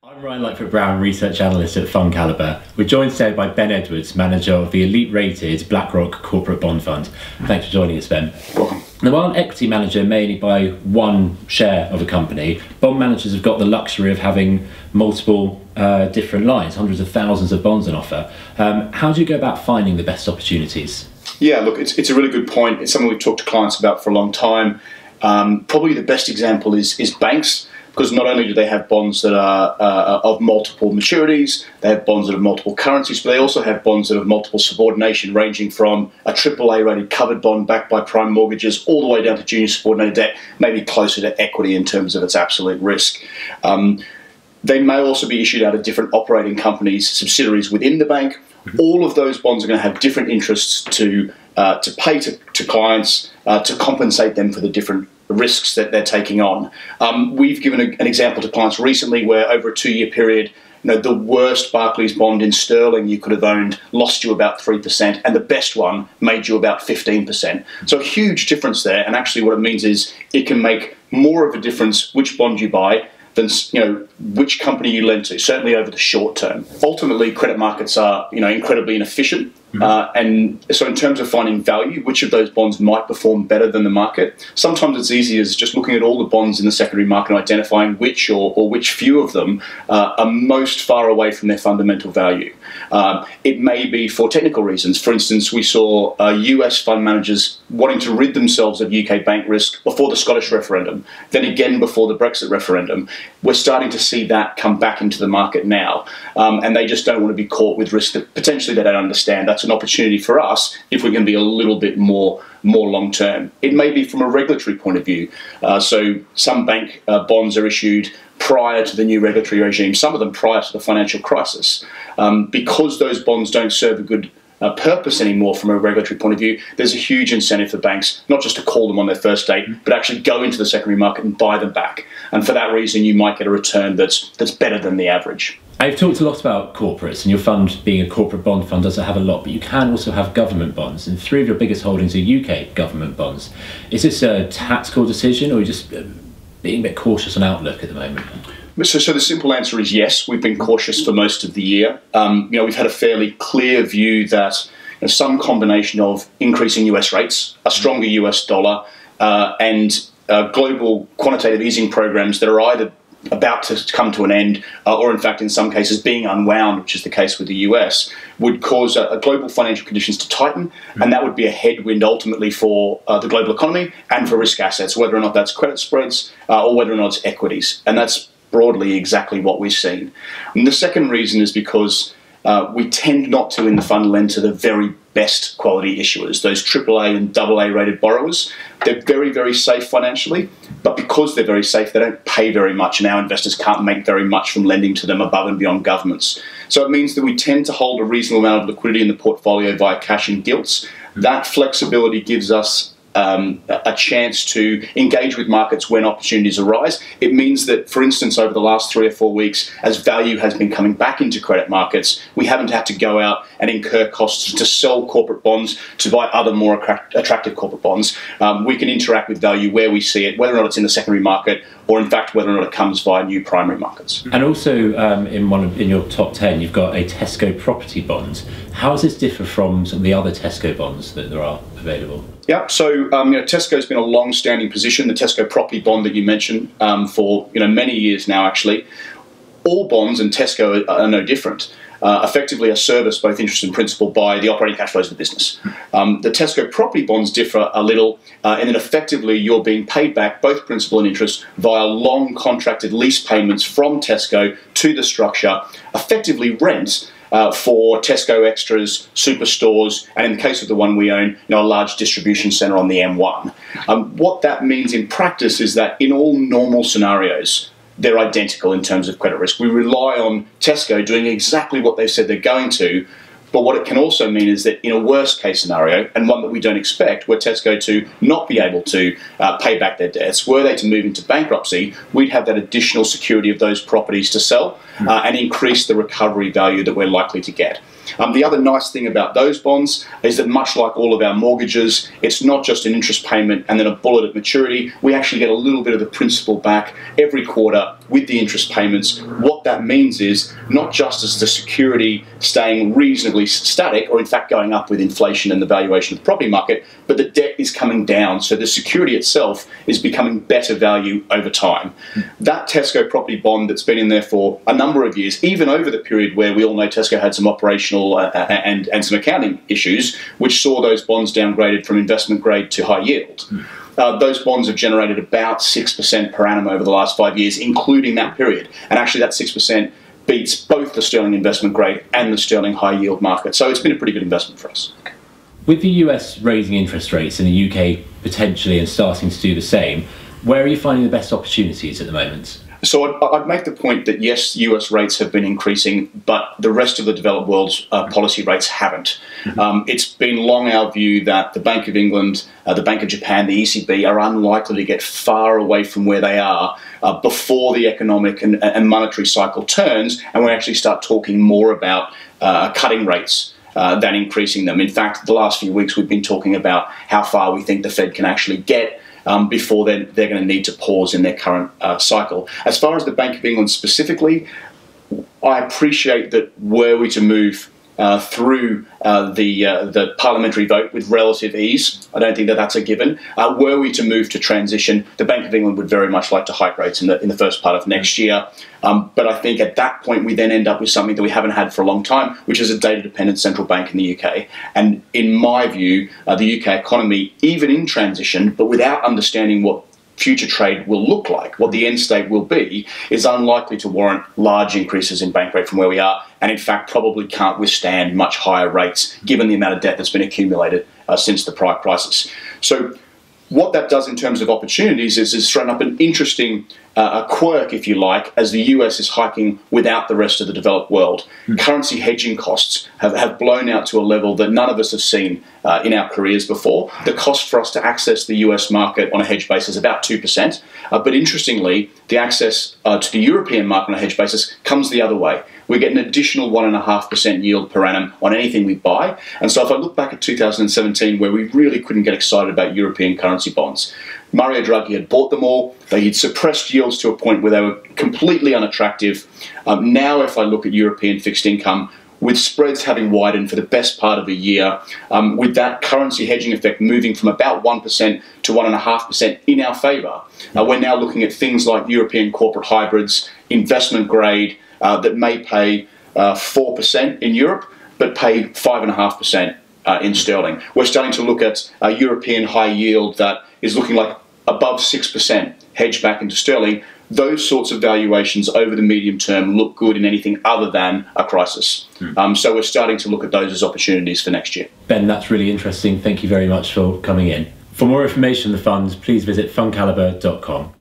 I'm Ryan Lightfoot-Brown, research analyst at Fund Calibre. We're joined today by Ben Edwards, manager of the elite-rated BlackRock corporate bond fund. Thanks for joining us, Ben. Welcome. Now, while an equity manager may only buy one share of a company, bond managers have got the luxury of having multiple different lines, hundreds of thousands of bonds on offer. How do you go about finding the best opportunities? Yeah, look, it's a really good point. It's something we've talked to clients about for a long time. Probably the best example is banks, because not only do they have bonds that are of multiple maturities, they have bonds that have multiple currencies, but they also have bonds that have multiple subordination, ranging from a AAA rated covered bond backed by prime mortgages all the way down to junior subordinated debt, maybe closer to equity in terms of its absolute risk. They may also be issued out of different operating companies, subsidiaries within the bank. All of those bonds are going to have different interests to pay to clients to compensate them for the different risks that they're taking on. We've given an example to clients recently where over a 2-year period, the worst Barclays bond in sterling you could have owned lost you about 3%, and the best one made you about 15%. So a huge difference there, and actually what it means is it can make more of a difference which bond you buy than which company you lend to, certainly over the short term. Ultimately, credit markets are incredibly inefficient. And so in terms of finding value, which of those bonds might perform better than the market, sometimes it's easy as just looking at all the bonds in the secondary market and identifying which or which few of them are most far away from their fundamental value. It may be for technical reasons. For instance, we saw US fund managers wanting to rid themselves of UK bank risk before the Scottish referendum, then again before the Brexit referendum. We're starting to see that come back into the market now, and they just don't want to be caught with risk that potentially they don't understand. That's an opportunity for us if we can be a little bit more long term. It may be from a regulatory point of view. So some bank bonds are issued prior to the new regulatory regime, some of them prior to the financial crisis. Because those bonds don't serve a good purpose anymore from a regulatory point of view, there's a huge incentive for banks not just to call them on their first date, but actually go into the secondary market and buy them back. And for that reason, you might get a return that's better than the average. I've talked a lot about corporates, and your fund being a corporate bond fund doesn't have a lot, but you can also have government bonds, and 3 of your biggest holdings are UK government bonds. Is this a tactical decision, or are you just being a bit cautious on outlook at the moment? So the simple answer is yes. We've been cautious for most of the year. We've had a fairly clear view that some combination of increasing US rates, a stronger US dollar, and global quantitative easing programs that are either about to come to an end, or in fact in some cases being unwound, which is the case with the US, would cause global financial conditions to tighten, and that would be a headwind ultimately for the global economy and for risk assets, whether or not that's credit spreads or whether or not it's equities. And that's broadly exactly what we've seen. And the second reason is because we tend not to in the fund lend to the very best quality issuers, those AAA and AA rated borrowers. They're very, very safe financially, but because they're very safe, they don't pay very much, and our investors can't make very much from lending to them above and beyond governments. So it means that we tend to hold a reasonable amount of liquidity in the portfolio via cash and gilts. That flexibility gives us a chance to engage with markets when opportunities arise. It means that, for instance, over the last 3 or 4 weeks, as value has been coming back into credit markets, we haven't had to go out and incur costs to sell corporate bonds to buy other more attractive corporate bonds. We can interact with value where we see it, whether or not it's in the secondary market, or in fact whether or not it comes via new primary markets. And also in your top 10, you've got a Tesco property bond. How does this differ from some of the other Tesco bonds that there are available? Yeah, so Tesco's been a long-standing position, the Tesco property bond that you mentioned, for many years now. Actually, all bonds and Tesco are no different. Effectively, are serviced both interest and principal by the operating cash flows of the business. The Tesco property bonds differ a little, in that effectively you're being paid back both principal and interest via long contracted lease payments from Tesco to the structure, effectively rent. For Tesco Extras, superstores, and in the case of the one we own, a large distribution centre on the M1. What that means in practice is that in all normal scenarios, they're identical in terms of credit risk. We rely on Tesco doing exactly what they've said they're going to, but what it can also mean is that in a worst case scenario, and one that we don't expect, were Tesco to not be able to pay back their debts, were they to move into bankruptcy, we'd have that additional security of those properties to sell and increase the recovery value that we're likely to get. The other nice thing about those bonds is that much like all of our mortgages, it's not just an interest payment and then a bullet at maturity. We actually get a little bit of the principal back every quarter with the interest payments. What that means is not just is the security staying reasonably static, or in fact going up with inflation and the valuation of the property market, but the debt is coming down. So the security itself is becoming better value over time. That Tesco property bond that's been in there for a number of years, even over the period where we all know Tesco had some operational and some accounting issues, which saw those bonds downgraded from investment grade to high yield. Those bonds have generated about 6% per annum over the last 5 years, including that period. And actually that 6% beats both the sterling investment grade and the sterling high yield market. So it's been a pretty good investment for us. With the US raising interest rates and the UK potentially and starting to do the same, where are you finding the best opportunities at the moment? So I'd make the point that yes, US rates have been increasing, but the rest of the developed world's policy rates haven't. It's been long our view that the Bank of England, the Bank of Japan, the ECB are unlikely to get far away from where they are before the economic and monetary cycle turns, and we actually start talking more about cutting rates than increasing them. In fact, the last few weeks we've been talking about how far we think the Fed can actually get before they're going to need to pause in their current cycle. As far as the Bank of England specifically, I appreciate that were we to move through the parliamentary vote with relative ease, I don't think that that's a given. Were we to move to transition, the Bank of England would very much like to hike rates in the first part of next year. But I think at that point we then end up with something that we haven't had for a long time, which is a data-dependent central bank in the UK. And in my view, the UK economy, even in transition, but without understanding what future trade will look like, what the end state will be, is unlikely to warrant large increases in bank rate from where we are, and in fact probably can't withstand much higher rates given the amount of debt that's been accumulated since the prior crisis. So what that does in terms of opportunities is thrown up an interesting quirk, if you like, as the US is hiking without the rest of the developed world. Currency hedging costs have blown out to a level that none of us have seen in our careers before. The cost for us to access the US market on a hedge basis is about 2%. But interestingly, the access to the European market on a hedge basis comes the other way. We get an additional 1.5% yield per annum on anything we buy. And so if I look back at 2017, where we really couldn't get excited about European currency bonds, Mario Draghi had bought them all. He'd suppressed yields to a point where they were completely unattractive. Now if I look at European fixed income, with spreads having widened for the best part of a year, with that currency hedging effect moving from about 1% to 1.5% in our favour, we're now looking at things like European corporate hybrids, investment grade, that may pay 4% in Europe, but pay 5.5% in sterling. We're starting to look at a European high yield that is looking like above 6% hedged back into sterling. Those sorts of valuations over the medium term look good in anything other than a crisis. So we're starting to look at those as opportunities for next year. Ben, that's really interesting. Thank you very much for coming in. For more information on the funds, please visit fundcalibre.com.